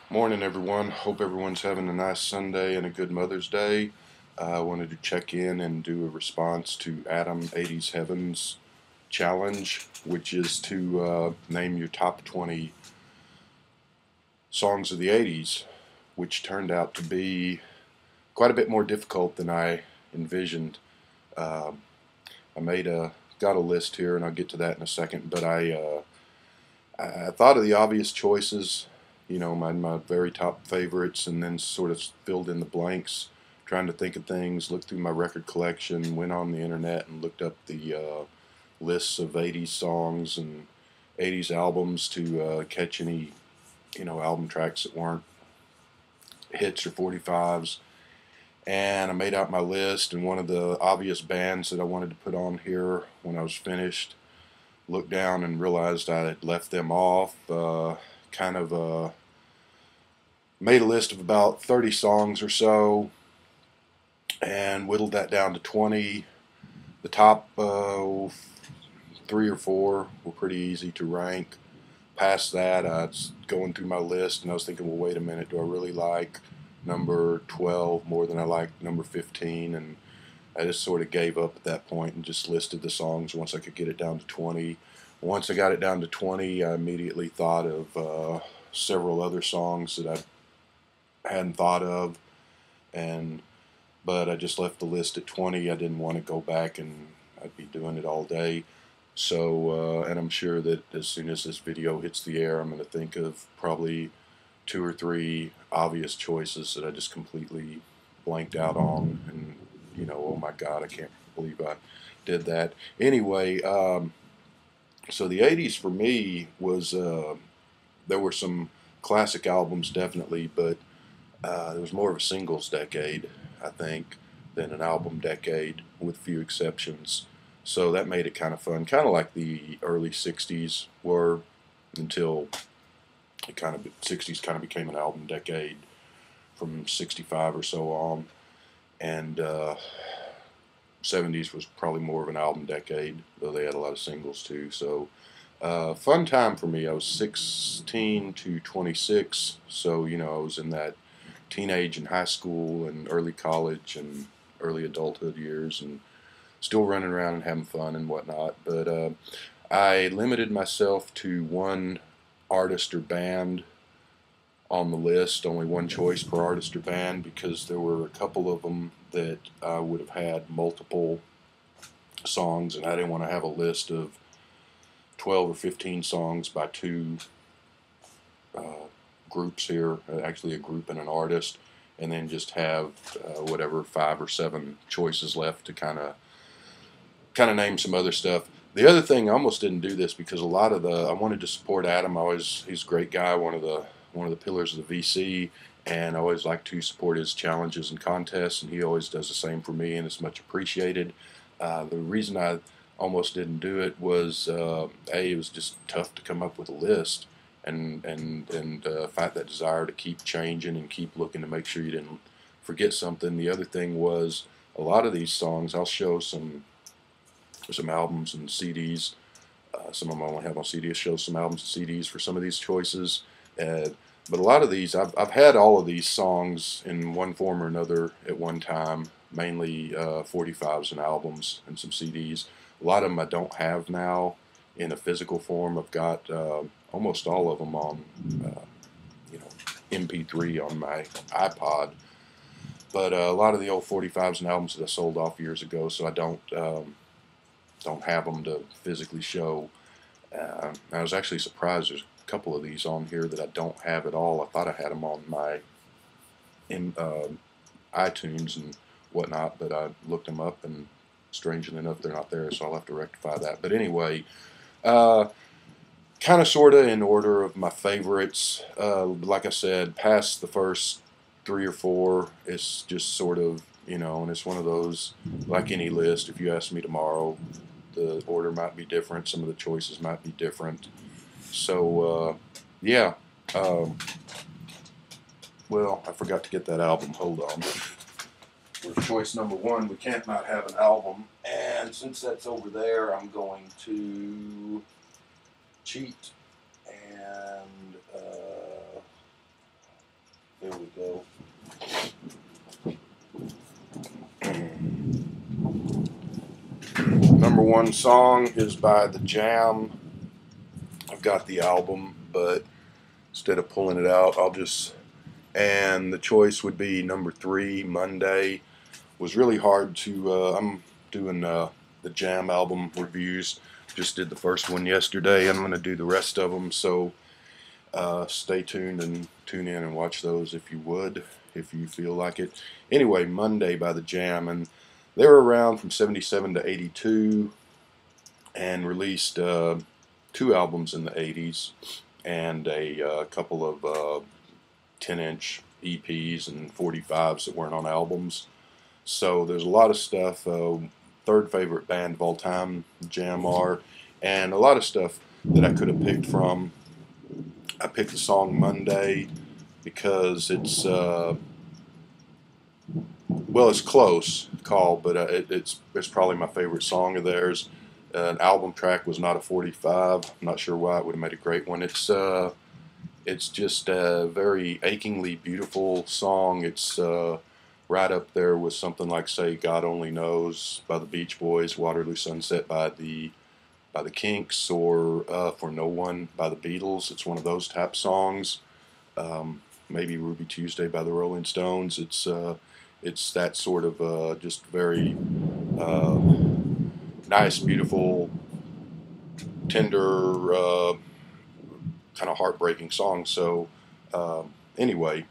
Morning, everyone. Hope everyone's having a nice Sunday and a good Mother's Day. I wanted to check in and do a response to Adam 80s Heavens challenge, which is to name your top 20 songs of the 80s, which turned out to be quite a bit more difficult than I envisioned. Uh, I got a list here, and I'll get to that in a second. But I thought of the obvious choices, my very top favorites, and then sort of filled in the blanks, trying to think of things, looked through my record collection, went on the internet and looked up the lists of 80s songs and 80s albums to catch any, album tracks that weren't hits or 45s. And I made out my list, and one of the obvious bands that I wanted to put on here when I was finished, looked down and realized I had left them off. Kind of made a list of about 30 songs or so and whittled that down to 20. The top three or four were pretty easy to rank. Past that, I was going through my list and I was thinking, well, wait a minute, do I really like number 12 more than I like number 15? And I just sort of gave up at that point and just listed the songs once I could get it down to 20. Once I got it down to 20, I immediately thought of several other songs that I hadn't thought of, and but I just left the list at 20. I didn't want to go back, and I'd be doing it all day. So, and I'm sure that as soon as this video hits the air, I'm going to think of probably two or three obvious choices that I just completely blanked out on, and oh my God, I can't believe I did that. Anyway, so the 80s for me was, there were some classic albums definitely, but it was more of a singles decade, I think, than an album decade, with few exceptions. So that made it kind of fun, kind of like the early 60s were, until it kind of 60s kind of became an album decade from 65 or so on, and 70s was probably more of an album decade, though they had a lot of singles too. So fun time for me. I was 16 to 26, so I was in that teenage and high school and early college and early adulthood years, and still running around and having fun and whatnot. But I limited myself to one artist or band on the list, only one choice per artist or band, because there were a couple of them that I would have had multiple songs, and I didn't want to have a list of 12 or 15 songs by two groups here, actually a group and an artist, and then just have whatever 5 or 7 choices left to kind of name some other stuff. The other thing, I almost didn't do this because a lot of I wanted to support Adam. He's a great guy, one of the pillars of the VC, and I always like to support his challenges and contests, and he always does the same for me, and it's much appreciated. The reason I almost didn't do it was it was just tough to come up with a list, and fight that desire to keep changing and keep looking to make sure you didn't forget something. The other thing was, a lot of these songs, I'll show some albums and CDs. Some of them I only have on CD. I'll show some albums and CDs for some of these choices. But a lot of these, I've had all of these songs in one form or another at one time, mainly 45s and albums and some CDs. A lot of them I don't have now in a physical form. I've got almost all of them on MP3 on my iPod. But a lot of the old 45s and albums that I sold off years ago, so I don't have them to physically show. I was actually surprised. There's a couple of these on here that I don't have at all. I thought I had them on my iTunes and whatnot, but I looked them up, and strangely enough, they're not there, so I'll have to rectify that. But anyway, kind of sort of in order of my favorites. Like I said, past the first 3 or 4, it's just sort of, and it's one of those, like any list, if you ask me tomorrow, the order might be different, some of the choices might be different. So, yeah. Um, well, I forgot to get that album. Hold on. For choice number 1, we can't not have an album. And since that's over there, I'm going to cheat and There we go. Number one song is by The Jam. I've got the album, but instead of pulling it out, and the choice would be number 3, Monday. Was really hard to, I'm doing the Jam album reviews. Just did the first one yesterday. I'm going to do the rest of them, so stay tuned and tune in and watch those if you would, if you feel like it. Anyway, Monday by The Jam, and they were around from 77 to 82 and released 2 albums in the 80s and a couple of 10-inch EPs and 45s that weren't on albums. So there's a lot of stuff. Third favorite band of all time, Jam are, and a lot of stuff that I could have picked from. I picked the song Monday because it's well, it's close call, but it's probably my favorite song of theirs. An album track was not a 45. I'm not sure why. It would have made a great one. It's just a very achingly beautiful song. It's right up there with something like, say, God Only Knows by the Beach Boys, Waterloo Sunset by the Kinks, or For No One by the Beatles. It's one of those type songs. Maybe Ruby Tuesday by the Rolling Stones. It's that sort of just very nice, beautiful, tender, kind of heartbreaking song. So anyway,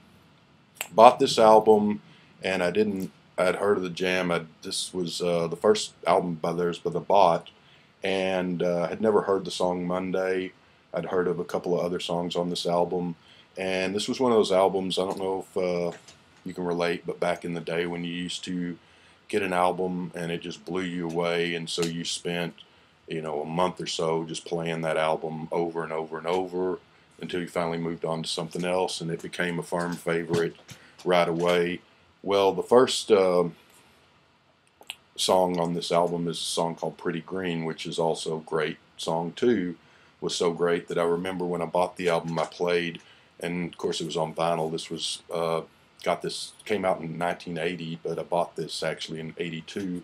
bought this album, and I'd heard of the Jam. This was the first album by theirs that I bought, and had never heard the song Monday. I'd heard of a couple of other songs on this album, and this was one of those albums, I don't know if you can relate, but back in the day when you used to get an album and it just blew you away, and so you spent, a month or so just playing that album over and over and over until you finally moved on to something else, and it became a firm favorite right away. Well, the first song on this album is a song called Pretty Green, which is also a great song too. Was so great that I remember when I bought the album, I played, and of course it was on vinyl. This was came out in 1980, but I bought this actually in 82,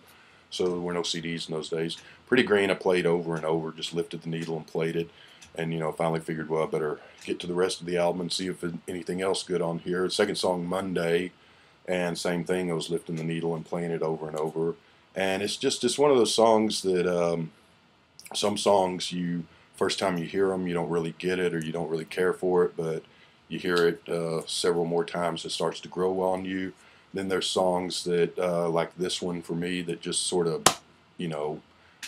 so there were no CDs in those days. Pretty Green I played over and over, just lifted the needle and played it, and finally figured, well, I better get to the rest of the album and see if there's anything else good on here. The second song, Monday, and same thing, I was lifting the needle and playing it over and over. And it's one of those songs that some songs, first time you hear them, you don't really get it, or you don't really care for it, but you hear it several more times, it starts to grow on you. Then there's songs that, like this one for me, that just sort of,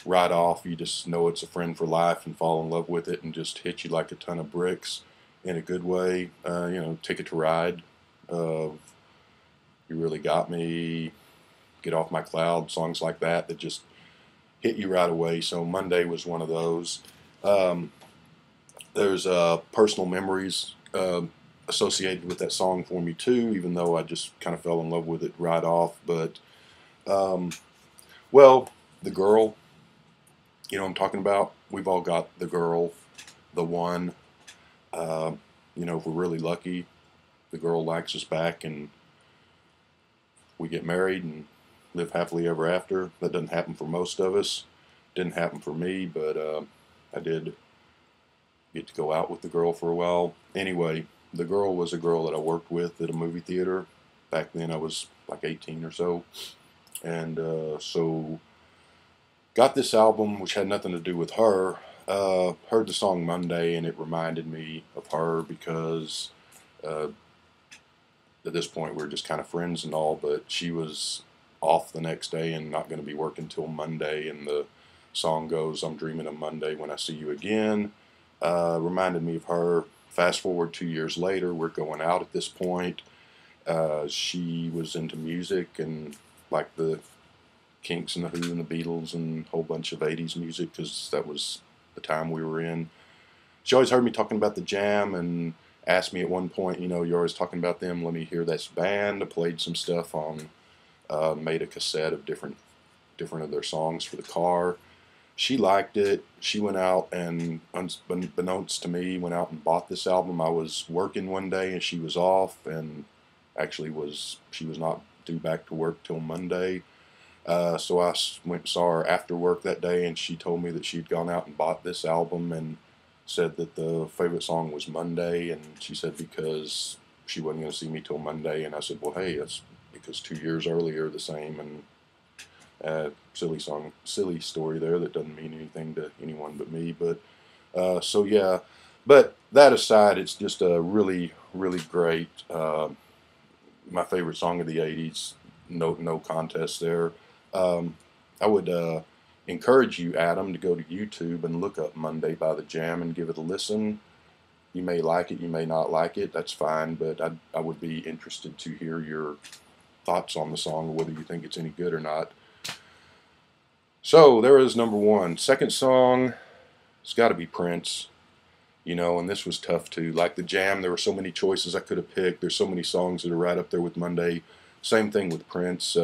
right off, you just know it's a friend for life and fall in love with it and just hit you like a ton of bricks in a good way. Ticket to Ride, You Really Got Me, Get Off My Cloud, songs like that just hit you right away. So Monday was one of those. There's personal memories associated with that song for me too, even though I just kind of fell in love with it right off. But well, the girl, I'm talking about. We've all got the girl, the one. If we're really lucky, the girl likes us back and we get married and live happily ever after. That doesn't happen for most of us. Didn't happen for me, but I did get to go out with the girl for a while. Anyway, the girl was a girl that I worked with at a movie theater. Back then I was like 18 or so. And so got this album, which had nothing to do with her. Heard the song Monday, and it reminded me of her because at this point we were just kind of friends and all, but she was off the next day and not going to be working till Monday, and the song goes, I'm dreaming of Monday when I see you again. Reminded me of her. Fast forward 2 years later, we're going out at this point. She was into music and like the Kinks and the Who and the Beatles and a whole bunch of 80s music, because that was the time we were in. She always heard me talking about the Jam and asked me at one point, you're always talking about them, let me hear this band. I played some stuff on, made a cassette of different of their songs for the car. She liked it. She went out and, unbeknownst to me, went out and bought this album. I was working one day and she was off, and actually she was not due back to work till Monday. So I went and saw her after work that day, and she told me that she'd gone out and bought this album and said that the favorite song was Monday, and she said because she wasn't going to see me till Monday, and I said, well, hey, it's because 2 years earlier the same, and silly story there that doesn't mean anything to anyone but me, but so yeah, but that aside, it's just a really, really great, my favorite song of the 80s, no contest there. I would encourage you, Adam, to go to YouTube and look up Monday by the Jam and give it a listen. You may like it, you may not like it, that's fine, but I would be interested to hear your thoughts on the song, whether you think it's any good or not. So there is number one. Second song, it's got to be Prince. You know, and this was tough too. Like the Jam, there were so many choices I could have picked. There's so many songs that are right up there with Monday. Same thing with Prince.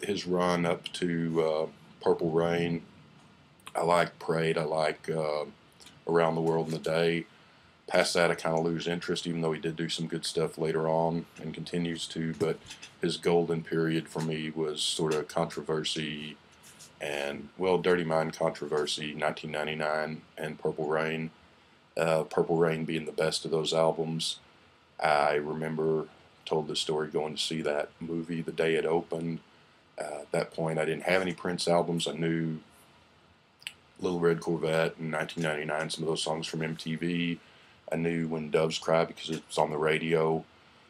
His run up to Purple Rain. I like Parade. I like Around the World in a Day. Past that, I kind of lose interest, even though he did do some good stuff later on and continues to. But his golden period for me was sort of Controversy and, well, Dirty Mind, Controversy, 1999, and Purple Rain. Purple Rain being the best of those albums. I remember, told this story, going to see that movie the day it opened. At that point, I didn't have any Prince albums. I knew Little Red Corvette in 1999, some of those songs from MTV. I knew When Doves Cry because it was on the radio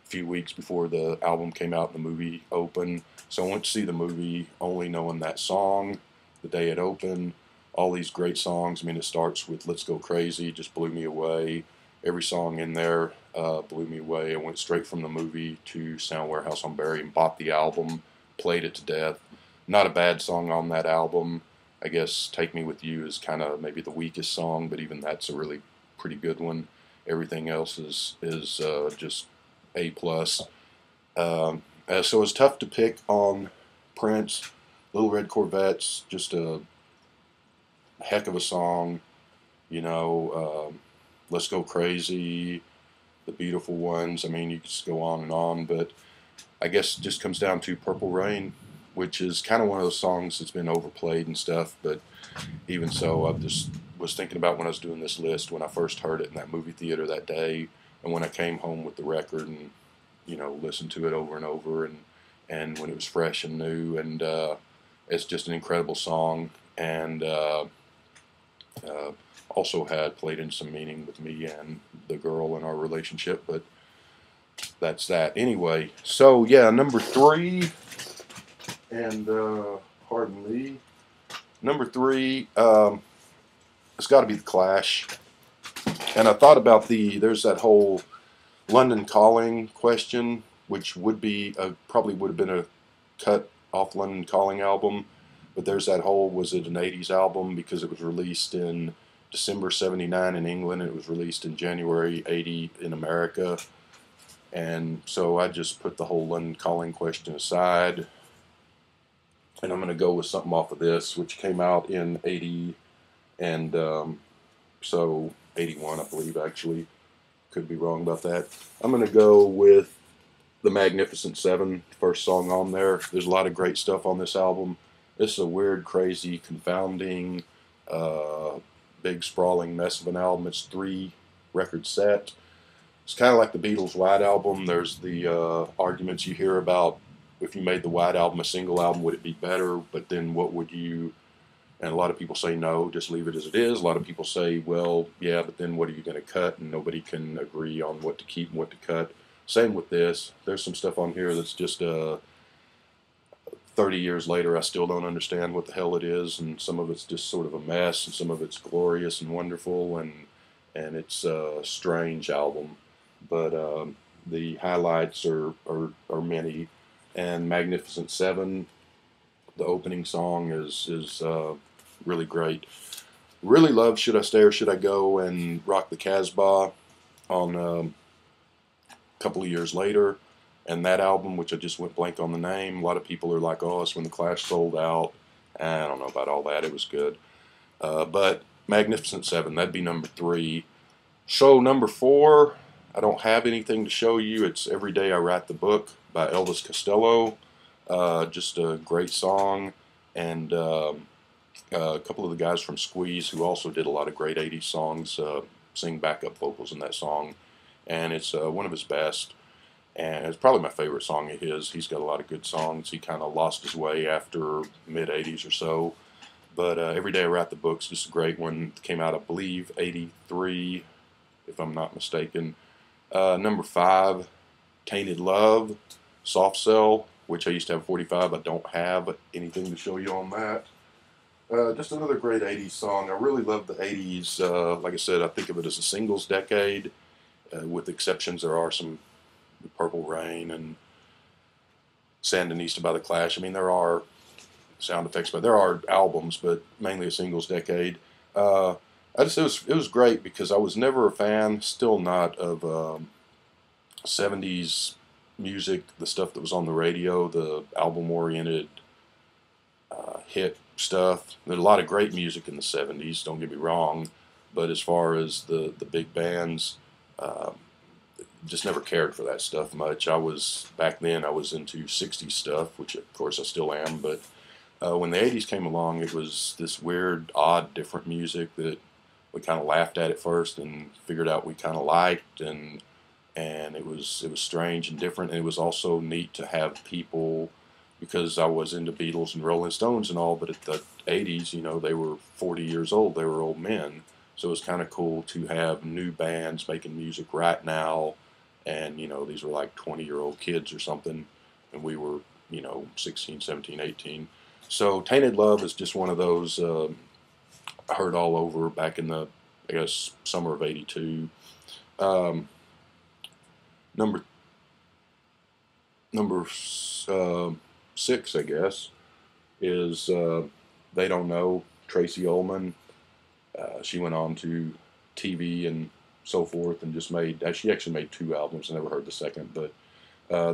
a few weeks before the album came out and the movie opened. So I went to see the movie only knowing that song the day it opened. All these great songs. I mean, it starts with Let's Go Crazy, just blew me away. Every song in there blew me away. I went straight from the movie to Sound Warehouse on Barry and bought the album, played it to death. Not a bad song on that album. I guess Take Me With You is kind of maybe the weakest song, but even that's a really pretty good one. Everything else is just A+. So it's tough to pick on Prince. Little Red Corvette's just a heck of a song. You know, Let's Go Crazy, The Beautiful Ones. I mean, you could just go on and on, but I guess it just comes down to Purple Rain, which is kind of one of those songs that's been overplayed and stuff, but even so, I just was thinking about when I was doing this list, when I first heard it in that movie theater that day, and when I came home with the record and, you know, listened to it over and over, and when it was fresh and new, and it's just an incredible song, and also had played in some meaning with me and the girl in our relationship, but that's that. Anyway, so yeah, number three, and pardon me, number three, it's got to be The Clash. And I thought about there's that whole London Calling question, which would be, probably would have been a cut off London Calling album, but there's that whole, was it an 80s album, because it was released in December 79 in England, and it was released in January 80 in America. And so I just put the whole London Calling question aside, and I'm going to go with something off of this, which came out in 80, and so 81, I believe, actually. Could be wrong about that. I'm going to go with The Magnificent Seven, first song on there. There's a lot of great stuff on this album. This is a weird, crazy, confounding, big, sprawling mess of an album. It's 3-record set. It's kind of like the Beatles' White Album. There's the arguments you hear about, if you made the White Album a single album, would it be better? But then what would you... And a lot of people say no, just leave it as it is. A lot of people say, well, yeah, but then what are you going to cut? And nobody can agree on what to keep and what to cut. Same with this. There's some stuff on here that's just 30 years later, I still don't understand what the hell it is. And some of it's just sort of a mess, and some of it's glorious and wonderful, and it's a strange album. But the highlights are many. And Magnificent Seven, the opening song is really great. Really love Should I Stay or Should I Go and Rock the Casbah on a couple of years later. And that album, which I just went blank on the name, a lot of people are like, oh, it's when the Clash sold out. I don't know about all that. It was good. But Magnificent Seven, that'd be number three. So number four, I don't have anything to show you. It's Every Day I Write the Book by Elvis Costello. Just a great song, and a couple of the guys from Squeeze, who also did a lot of great 80s songs, sing backup vocals in that song, and it's one of his best, and it's probably my favorite song of his. He's got a lot of good songs. He kind of lost his way after mid-80s or so, but Every Day I Write the Book's just a great one. It came out, I believe, 83, if I'm not mistaken. Number 5, Tainted Love, Soft Cell, which I used to have 45. I don't have anything to show you on that. Just another great 80s song. I really love the 80s. Like I said, I think of it as a singles decade. With exceptions, there are some Purple Rain and Sandinista by the Clash. I mean, there are sound effects, but there are albums, but mainly a singles decade. It was great because I was never a fan, still not, of 70s music, the stuff that was on the radio, the album-oriented hit stuff. There's a lot of great music in the 70s, don't get me wrong, but as far as the big bands, just never cared for that stuff much. Back then I was into 60s stuff, which of course I still am, but when the 80s came along, it was this weird, odd, different music that we kind of laughed at first and figured out we kind of liked, and it was strange and different, and it was also neat to have people, because I was into Beatles and Rolling Stones and all, but at the 80s, you know, they were 40 years old, they were old men, so it was kind of cool to have new bands making music right now, and, you know, these were like 20-year-old kids or something, and we were, you know, 16, 17, 18. So Tainted Love is just one of those I heard all over back in the, I guess, summer of 82. Number 6, I guess, is They Don't Know, Tracy Ullman. She went on to TV and so forth, and she actually made 2 albums. I never heard the second, but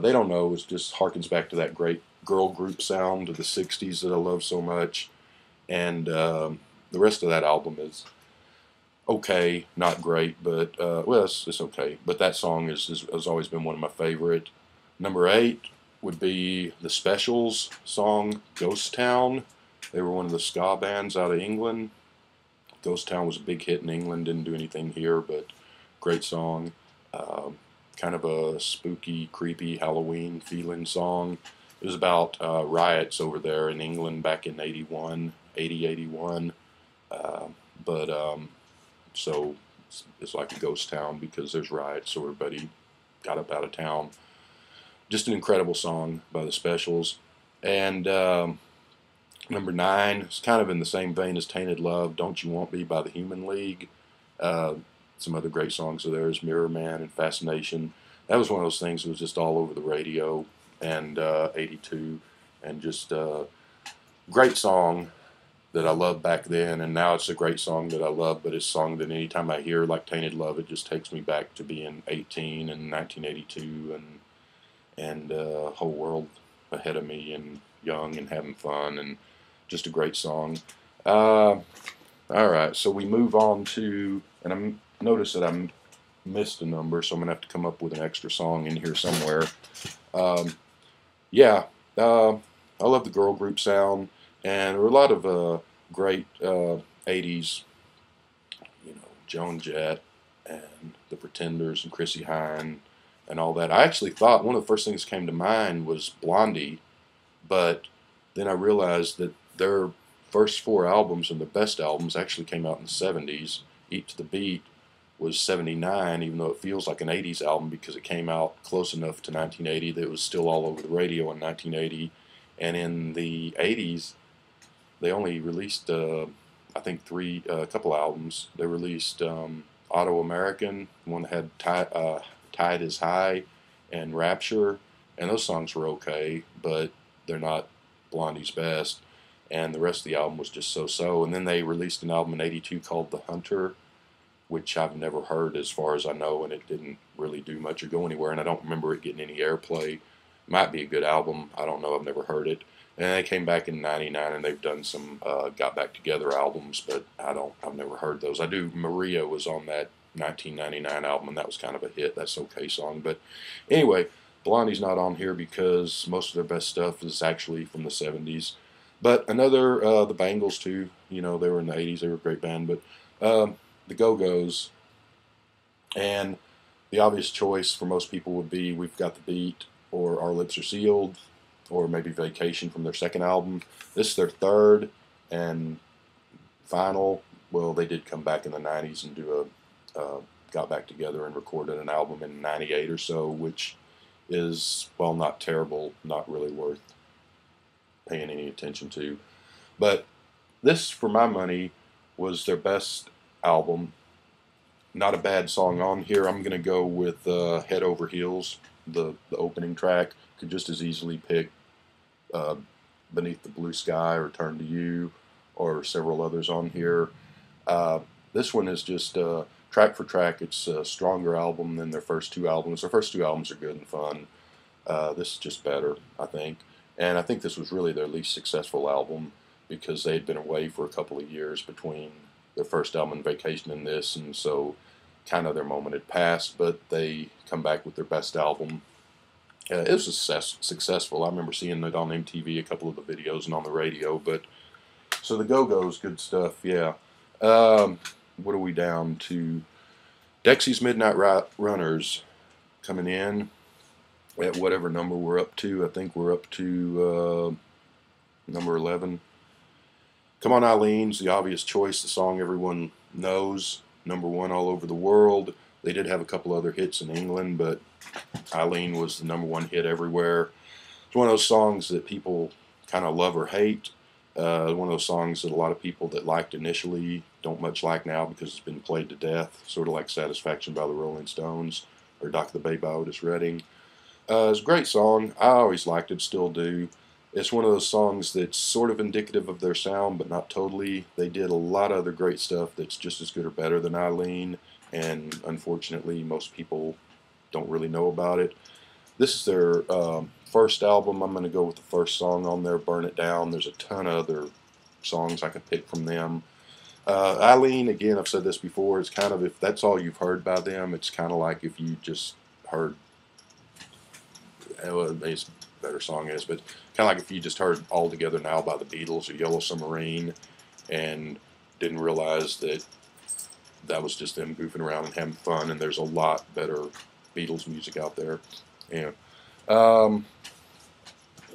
They Don't Know just harkens back to that great girl group sound of the 60s that I love so much, and the rest of that album is okay, not great, but well, it's okay. But that song has always been one of my favorite. Number 8 would be the Specials song, Ghost Town. They were one of the ska bands out of England. Ghost Town was a big hit in England, didn't do anything here, but great song. Kind of a spooky, creepy Halloween feeling song. It was about riots over there in England back in 81. So it's like a ghost town because there's riots, so everybody got up out of town. Just an incredible song by the Specials. And number 9 is kind of in the same vein as Tainted Love, Don't You Want Me by the Human League. Some other great songs are there is Mirror Man and Fascination. That was one of those things that was just all over the radio, and 82, and just great song that I loved back then, and now it's a great song that I love, but it's a song that anytime I hear, like Tainted Love, it just takes me back to being 18 and 1982, and a whole world ahead of me, and young and having fun, and just a great song. Alright, so we move on to, and I noticed that I missed a number, so I'm going to have to come up with an extra song in here somewhere. Yeah, I love the girl group sound, and there were a lot of great 80s, you know, Joan Jett and the Pretenders and Chrissie Hynde and all that. I actually thought one of the first things that came to mind was Blondie, but then I realized that their first 4 albums and the best albums actually came out in the 70s. Eat to the Beat was 79, even though it feels like an 80s album because it came out close enough to 1980 that it was still all over the radio in 1980. And in the 80s, they only released, I think, a couple albums. They released Auto American, one that had Tide is High and Rapture, and those songs were okay, but they're not Blondie's best. And the rest of the album was just so-so. And then they released an album in 82 called The Hunter, which I've never heard as far as I know, and it didn't really do much or go anywhere, and I don't remember it getting any airplay. Might be a good album. I don't know. I've never heard it. And they came back in 99, and they've done some Got Back Together albums, but I've never heard those. I do. Maria was on that 1999 album, and that was kind of a hit. That's okay song. But anyway, Blondie's not on here because most of their best stuff is actually from the 70s. But another, the Bangles too, you know, they were in the 80s, they were a great band. But the Go-Go's, and the obvious choice for most people would be We've Got the Beat or Our Lips Are Sealed, or maybe Vacation from their second album. This is their third and final. Well, they did come back in the 90s and got back together and recorded an album in 98 or so, which is, well, not terrible, not really worth paying any attention to. But this, for my money, was their best album. Not a bad song on here. I'm going to go with Head Over Heels, the opening track. Could just as easily pick Beneath the Blue Sky or Turn to You or several others on here. This one is just track for track. It's a stronger album than their first two albums. Their first two albums are good and fun. This is just better, I think. And I think this was really their least successful album because they'd been away for a couple of years between their first album, Vacation, and this, and so kind of their moment had passed, but they come back with their best album. It was successful. I remember seeing it on MTV, a couple of the videos, and on the radio. But so the Go-Go's, good stuff, yeah. What are we down to? Dexy's Midnight Runners coming in at whatever number we're up to. I think we're up to number 11. Come On Eileen's the obvious choice, the song everyone knows, #1 all over the world. They did have a couple other hits in England, but Eileen was the #1 hit everywhere. It's one of those songs that people kind of love or hate. One of those songs that a lot of people that liked initially don't much like now because it's been played to death, sort of like Satisfaction by the Rolling Stones or Dock the Bay by Otis Redding. It's a great song. I always liked it, still do. It's one of those songs that's sort of indicative of their sound, but not totally. They did a lot of other great stuff that's just as good or better than Eileen, and unfortunately most people don't really know about it. This is their first album. I'm going to go with the first song on there, Burn It Down. There's a ton of other songs I could pick from them. Eileen, again, I've said this before, it's kind of, if that's all you've heard by them, it's kind of like if you just heard, well, maybe a better song is, but kind of like if you just heard All Together Now by the Beatles or Yellow Submarine and didn't realize that that was just them goofing around and having fun, and there's a lot better Beatles music out there. Yeah. All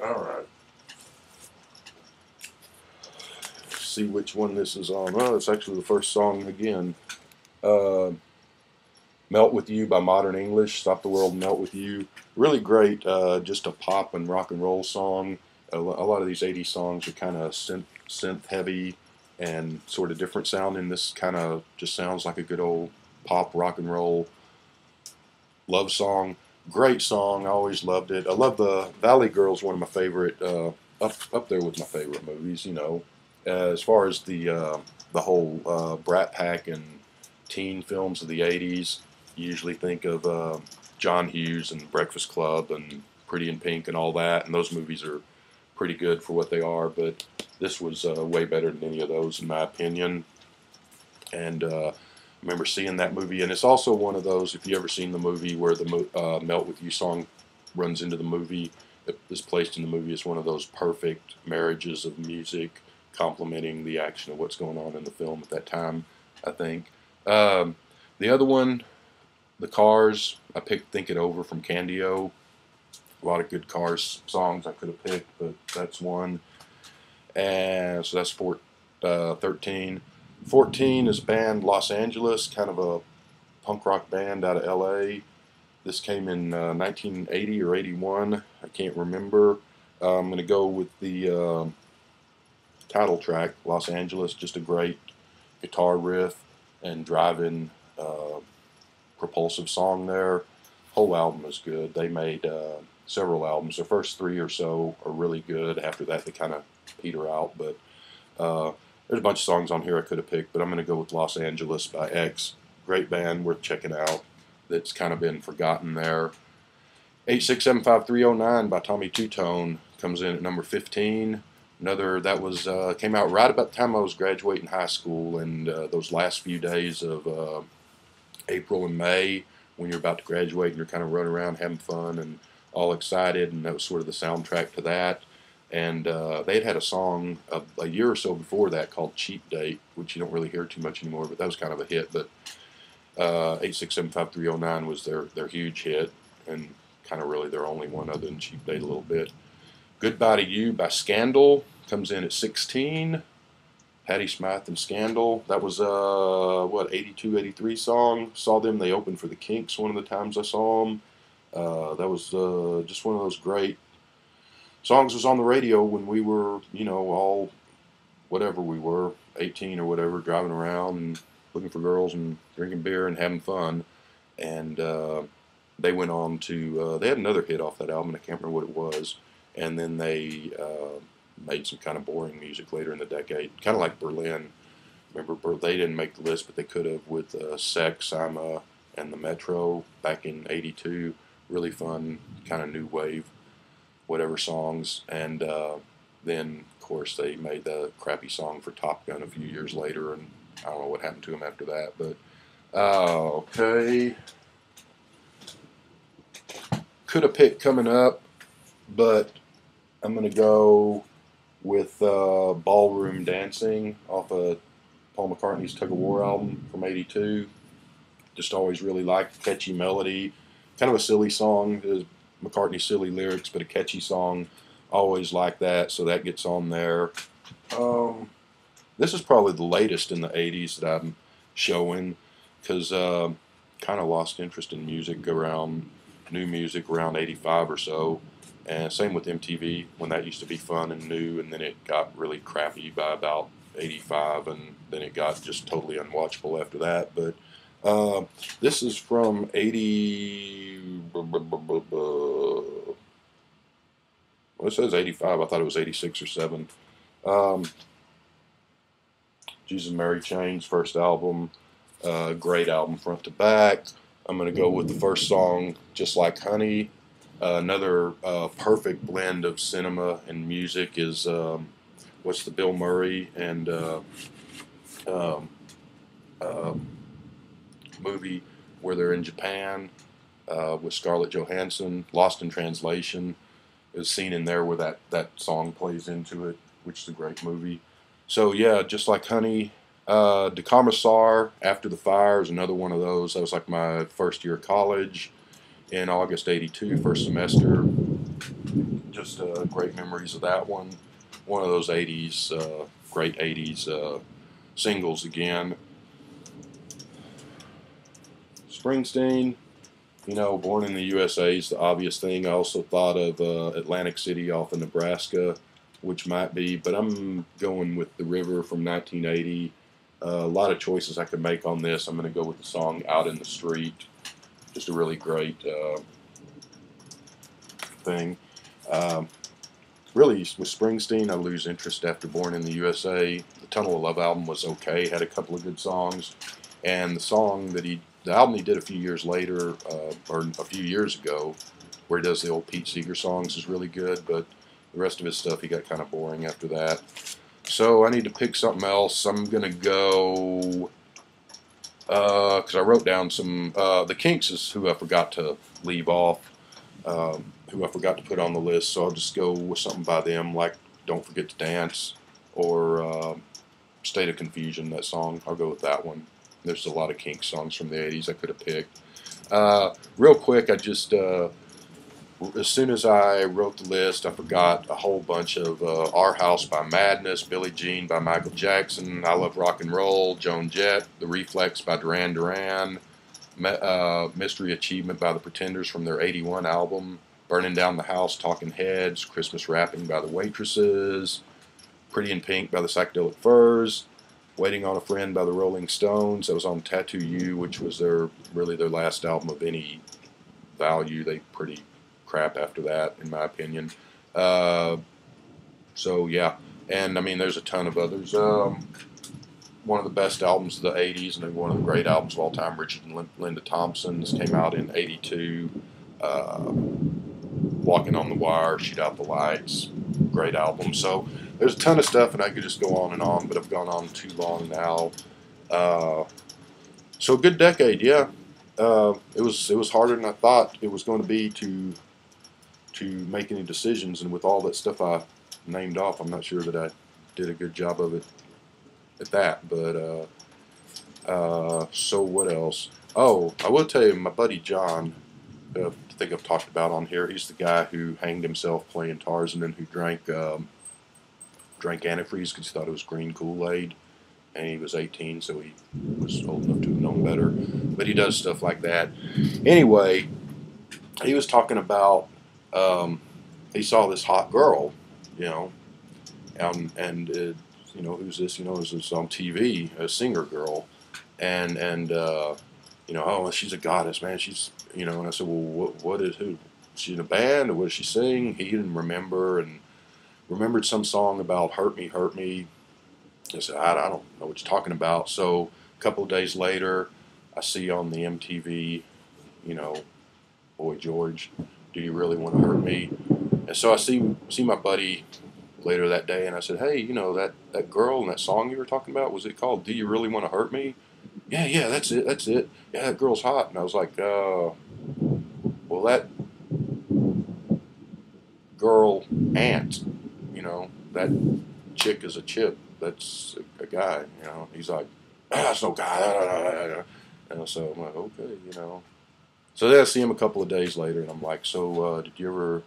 right. Let's see which one this is on. Oh, it's actually the first song again. Melt With You by Modern English. Stop the World, Melt With You. Really great, just a pop and rock and roll song. A lot of these 80s songs are kind of synth heavy and sort of different sounding. This kind of just sounds like a good old pop rock and roll love song. Great song. I always loved it. I love the Valley Girls. One of my favorite, up there with my favorite movies. You know, as far as the whole Brat Pack and teen films of the 80s, you usually think of John Hughes and Breakfast Club and Pretty in Pink and all that, and those movies are pretty good for what they are, but this was way better than any of those in my opinion. And I remember seeing that movie, and it's also one of those, if you ever seen the movie where the Melt With You song runs into the movie, it is placed in the movie as one of those perfect marriages of music complementing the action of what's going on in the film at that time, I think. The other one, The Cars, I picked Think It Over from Candy-O. A lot of good Cars songs I could have picked, but that's one. And so that's 13. 14 is band Los Angeles, kind of a punk rock band out of LA. This came in 1980 or 81. I can't remember. I'm going to go with the title track, Los Angeles. Just a great guitar riff and driving propulsive song there. Whole album is good. They made several albums. Their first 3 or so are really good. After that, they kind of peter out. But there's a bunch of songs on here I could have picked, but I'm going to go with Los Angeles by X. Great band, worth checking out. That's kind of been forgotten there. 8675309 by Tommy Two-Tone comes in at number 15. Another that was came out right about the time I was graduating high school, and those last few days of April and May, when you're about to graduate and you're kind of running around having fun and all excited, and that was sort of the soundtrack to that. And they had a song a year or so before that called Cheap Date, which you don't really hear too much anymore, but that was kind of a hit. But 8675309 was their huge hit, and kind of really their only one other than Cheap Date a little bit. Goodbye to You by Scandal comes in at 16. Patti Smythe and Scandal. That was what, 82, 83 song. Saw them. They opened for the Kinks one of the times I saw them. That was just one of those great songs. Was on the radio when we were, all whatever we were, 18 or whatever, driving around and looking for girls and drinking beer and having fun. And they went on to they had another hit off that album. I can't remember what it was. And then they made some kind of boring music later in the decade, kind of like Berlin. Remember, they didn't make the list, but they could have, with Sex, I'm and the Metro back in '82. Really fun, kind of new wave, whatever songs. And then, of course, they made the crappy song for Top Gun a few years later, and I don't know what happened to them after that. But okay, could have picked Coming Up, but I'm going to go with Ballroom Dancing off of Paul McCartney's Tug of War album from '82. Just always really liked the catchy melody. Kind of a silly song. McCartney's silly lyrics, but a catchy song. Always like that, so that gets on there. This is probably the latest in the '80s that I'm showing, because kind of lost interest in music around new music around '85 or so. And same with MTV, when that used to be fun and new, and then it got really crappy by about '85, and then it got just totally unwatchable after that. But this is from '80. Well, it says '85. I thought it was '86 or '7. Jesus Mary Chain's first album. Great album front to back. I'm going to go with the first song, Just Like Honey. Another perfect blend of cinema and music is what's the Bill Murray and movie where they're in Japan with Scarlett Johansson, Lost in Translation. There's a scene in there where that song plays into it, which is a great movie. So yeah, Just Like Honey. De Commissar, After the Fire is another one of those. That was like my first year of college in August '82, first semester. Just great memories of that one. One of those '80s, great '80s singles again. Springsteen, Born in the USA is the obvious thing. I also thought of Atlantic City off of Nebraska, which might be, but I'm going with The River from 1980. A lot of choices I could make on this. I'm going to go with the song Out in the Street. Just a really great thing. Really, with Springsteen, I lose interest after Born in the USA. The Tunnel of Love album was okay, had a couple of good songs. And the album he did a few years later, or a few years ago, where he does the old Pete Seeger songs, is really good. But the rest of his stuff, he got kind of boring after that. So I need to pick something else. I'm going to go, because I wrote down some, the Kinks is who I forgot to leave off, who I forgot to put on the list, so I'll just go with something by them, like Don't Forget to Dance, or State of Confusion, that song. I'll go with that one. There's a lot of Kinks songs from the 80s I could have picked. Real quick, I just, as soon as I wrote the list, I forgot a whole bunch of Our House by Madness, Billie Jean by Michael Jackson, I Love Rock and Roll, Joan Jett, The Reflex by Duran Duran, Mystery Achievement by the Pretenders from their '81 album, Burning Down the House, Talking Heads, Christmas Wrapping by the Waitresses, Pretty in Pink by the Psychedelic Furs, Waiting on a Friend by the Rolling Stones. That was on Tattoo You, which was really their last album of any value. They pretty crap after that, in my opinion. So yeah, and I mean, there's a ton of others. One of the best albums of the '80s, and one of the great albums of all time, Richard and Linda Thompson's, came out in '82. Walking on the Wire, Shoot Out the Lights, great album. So there's a ton of stuff, and I could just go on and on, but I've gone on too long now. So good decade, yeah. It was harder than I thought it was going to be to make any decisions, and with all that stuff I named off, I'm not sure that I did a good job of it at that. But so what else? Oh, I will tell you, my buddy John, I think I've talked about on here. He's the guy who hanged himself playing Tarzan and who drank antifreeze because he thought it was green Kool-Aid, and he was 18, so he was old enough to have known better. But he does stuff like that. Anyway, he was talking about he saw this hot girl, you know, and who's this? This is on TV, a singer girl, and oh, she's a goddess, man. She's and I said, well, what is who? Is she in a band, or what does she sing? He didn't remember, and remembered some song about hurt me, hurt me. I said, I don't know what you're talking about. So a couple of days later, I see on the MTV, Boy George, do you really want to hurt me? And so I see my buddy later that day, and I said, hey, that girl and that song you were talking about, was it called Do You Really Want to Hurt Me? Yeah, that's it. Yeah, that girl's hot. And I was like, well, that girl Ant, that chick is a chip. That's a guy, He's like, that's no guy. And so I'm like, okay. So then I see him a couple of days later, and I'm like, so did you ever,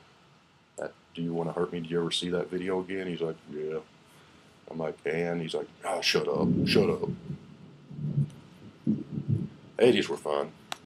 do you want to hurt me? Did you ever see that video again? He's like, yeah. I'm like, and he's like, oh, shut up. 80s were fun.